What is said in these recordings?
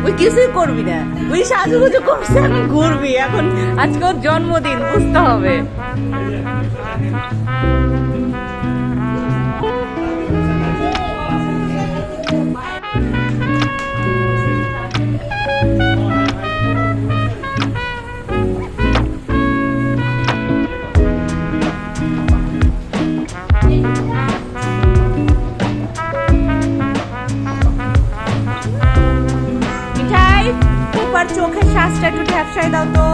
ওই কিছুই করবি না, ওই সাজুগুজু করছে এখন ঘুরবি। এখন আজকে ওর জন্মদিন, বুঝতে হবে। চোখের শ্বাসটা একটু ঠ্যাপসাই দাও তো।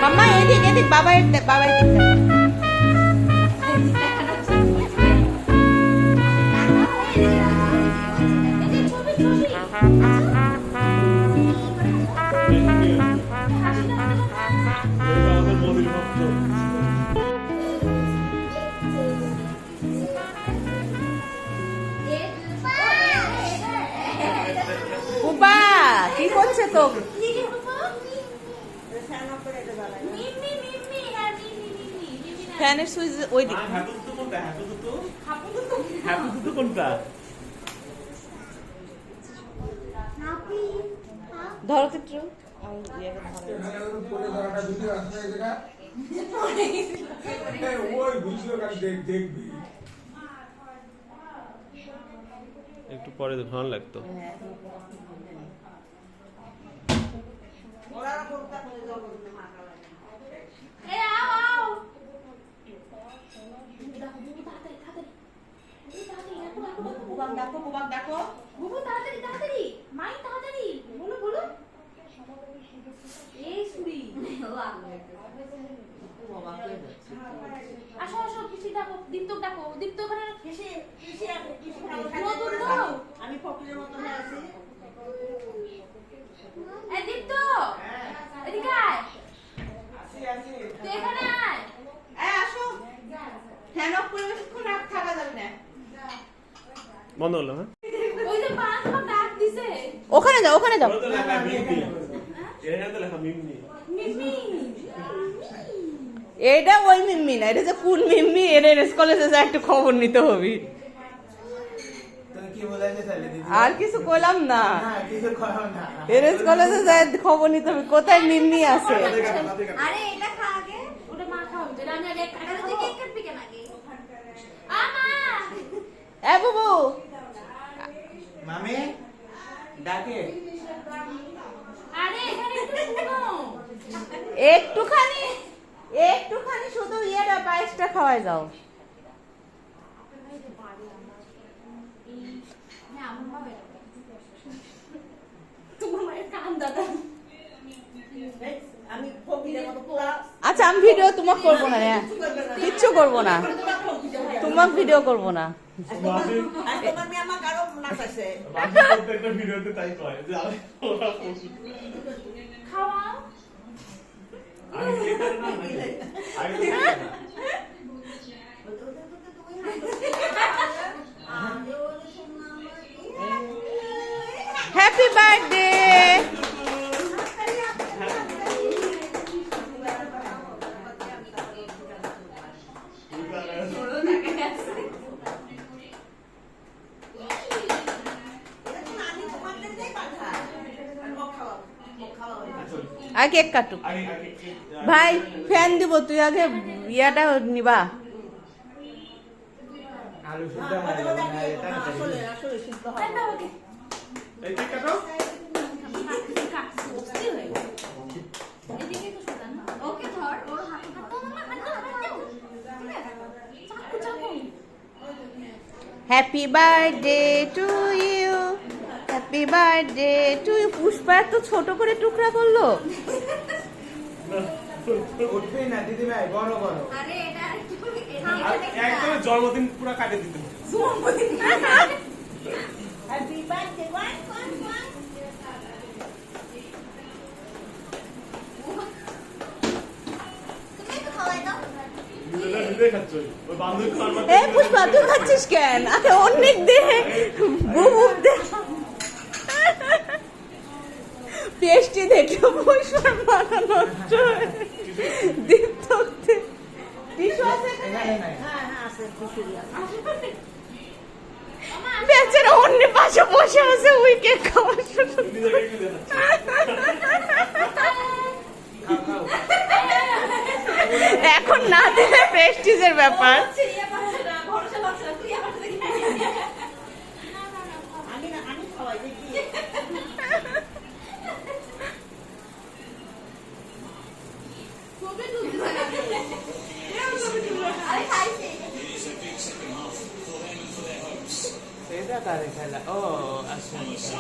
মাম্মা এদিক এদিক, বাবার দিক, বাবার দিক। বাবা কি করছে তো? ফ্যানের সুইচ ওই দিক। ধরো তো একটু। একটু পরে ভালো লাগতো। আসো আসো, পিসি ডাকো, দীপ্ত ডাকো, দীপ্ত ওখানে পিসি পিসি আমি ফকিরের মতো হয়ে আছি। এই দীপ্ত, এদিকে আয়। আসি আসি, তুই এখানে আয়। এই আসো, ফ্যান অফ করে বেশিক্ষণ আর থাকা যাবে না। বন্ধ হলো। হ্যাঁ, ওই যে পা তোমার ডাক দিছে। ওখানে যাও, ওখানে যাও। তো লেখা মিমি, এটা তো লেখা মিমি। মিমি এটা ওই মিম্মি না, এটা যে কোন মিম্মি, এনএস কলেজে যা একটু খবর নিতে হবে। আর কিছু কইলাম না, এনএস কলেজে যা খবর নিতে হবে কোথায় মিম্মি আছে। আরে এটা খা আগে, ওটা মা খাও। যেটা আমি আগে কাটা তুই কেক কাটবি কেন আগে? আমা এ বাবু, মামি ডাকে। আরে এখানে একটু শুনো। একটুখানি একটুখানি শুধু ইয়েটা পায়েসটা খাওয়াই যাও। আচ্ছা আমি ভিডিও তোমাকে করবো না, কিচ্ছু করবো না, তোমাকে ভিডিও করবো না। Happy birthday. আর কেক কাটুক ভাই, ফ্যান দিব, তুই আগে ইয়াটা নিবা। আলু সিদ্ধ হয়ে যাবে না এটা আসলে আসলে সিদ্ধ হয় না ওকে এই কেক কাটো বসতে হয়ে গেছে এদিকে তো সোজা না ওকে ধর ওর হাতে ধর তো মামা হাত দাও চাকু চাকু happy birthday to you, happy birthday to you. Pushpa এত ছোট করে টুকরা করলো। উঠবে না দিদি ভাই, বড় বড়। আরে এটা আর একদম জন্মদিন পুরো কাটে দিতে happy birthday one one one. তুমি তো খাওয়াই দাও নিজে খাচ্ছ ওই বান্ধবী খাওয়ার এ পুষ্পা তুই খাচ্ছিস কেন? আরে অনেক দে বুবু দে পেস্টি দেখে পুষ্পার মাথা নষ্ট হয়ে দীপ্ত টিস্যু আছে এখানে নাই। বেচারা অন্য পাশে বসে আছে ওই কেক খাওয়ার জন্য। নিজে কেক দিয়ে খাও খাও। এখন না দিলে প্রেস্টিজের ব্যাপার। ইয়ে পাচ্ছে না ভরসা পাচ্ছে না তুই আমার থেকে আমি খাওয়াই দেখি কবে তুলতে আরে খাইছে এটা কারে খেলা? ও আচ্ছা আচ্ছা।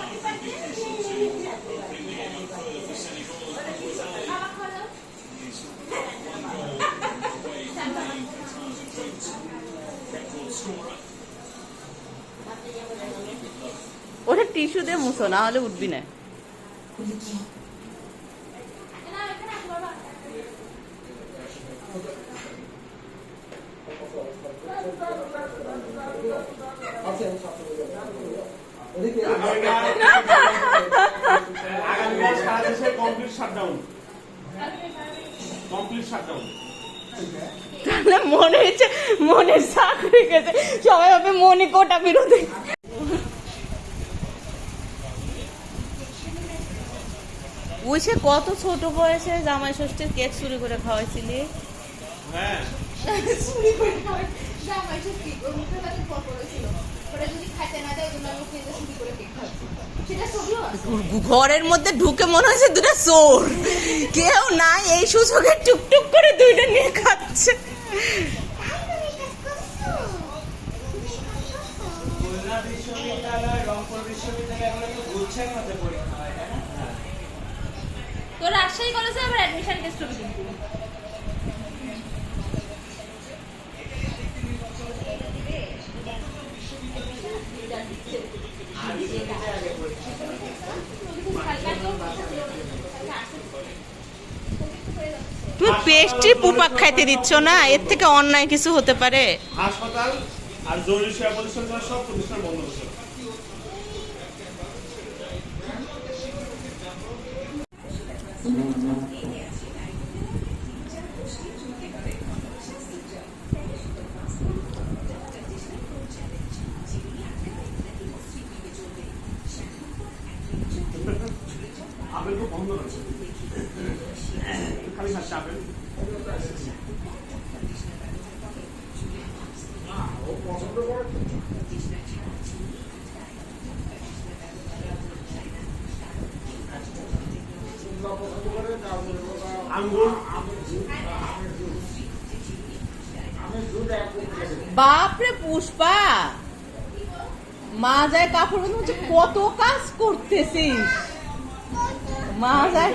ওটা টিস্যু দিয়ে মুছো, না হলে উঠবি না। আগামীকাল সারা দেশে কমপ্লিট শাটডাউন তাহলে মনে হচ্ছে মনের চাকরি গেছে, সবাই ভাবে মনে কোটা বিরোধী। ওই সে কত ছোট বয়সে জামাই ষষ্ঠীর কেক চুরি করে খাওয়াইছিলি। হ্যাঁ চুরি করে খাওয়াই জামাই সত্যি ওর মুখে কাছে ফল করেছিল ওটা যদি খাইতে না দেয় ওই জন্য আমি খেয়ে চুরি করে কেক খাচ্ছি সেটা ছবিও আছে ঘরের মধ্যে ঢুকে মনে হচ্ছে দুটা চোর, কেউ নাই এই সুযোগে টুকটুক করে দুইটা নিয়ে খাচ্ছে। খুলনা বিশ্ববিদ্যালয়, রংপুর বিশ্ববিদ্যালয় এগুলো তো গুচ্ছের মধ্যে পরীক্ষা হয়, তাই না? তো রাজশাহী কলেজে আবার অ্যাডমিশন টেস্ট হবে কিন্তু তুমি পেস্ট্রি পুপাক খাইতে দিচ্ছ না, এর থেকে অন্যায় কিছু হতে পারে? হাসপাতাল আর জরুরি সেবা প্রতিষ্ঠান ছাড়া সব প্রতিষ্ঠান বন্ধ হচ্ছে আপেল তো বন্ধ রয়েছে খালি খাচ্ছে আপেল আঙ্গুর বাপরে পুষ্পা, মা যায় কাপড় বন্ধ হচ্ছে, কত কাজ করতেছিস। মা যায়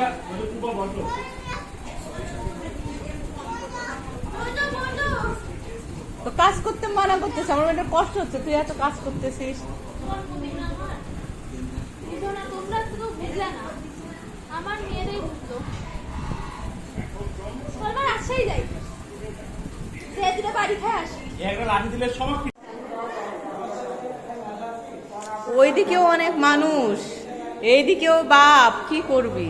তো কাজ করতে মানা করতেছে, আমার একটা কষ্ট হচ্ছে, তুই এত কাজ করতেছিস। তোমরা তো বুঝলে না আমার মেয়েরাই বুঝলো আমার রাজশাহী যাই সে দুটো বাড়ি খায় আসি একটা লাঠি দিলে সব ওইদিকেও অনেক মানুষ, এইদিকেও বাপ, কি করবি?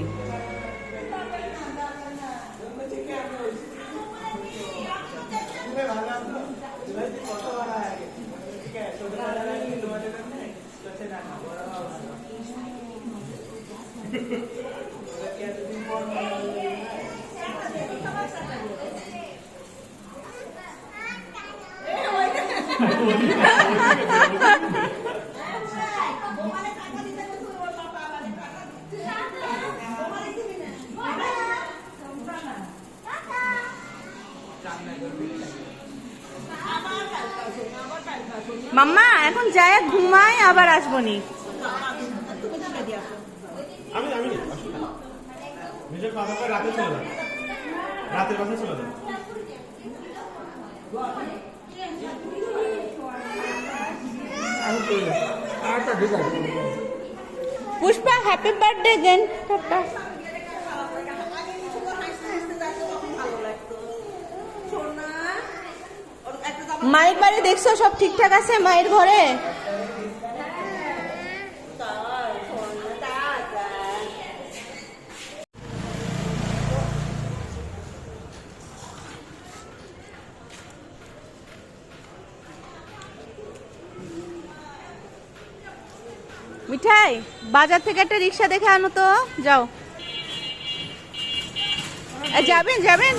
মাম্মা এখন যায় ঘুমাই আবার আসবনি। আমি নিজের কথা রাতে চলে যাবে, রাতের কথা চলে যাবে। পুষ্পা হ্যাপি বার্থডে দেন টাটা। মায়ের বাড়ি দেখছো সব ঠিকঠাক আছে মায়ের ঘরে? মিঠাই বাজার থেকে একটা রিক্সা দেখে আনো তো, যাও। যাবেন?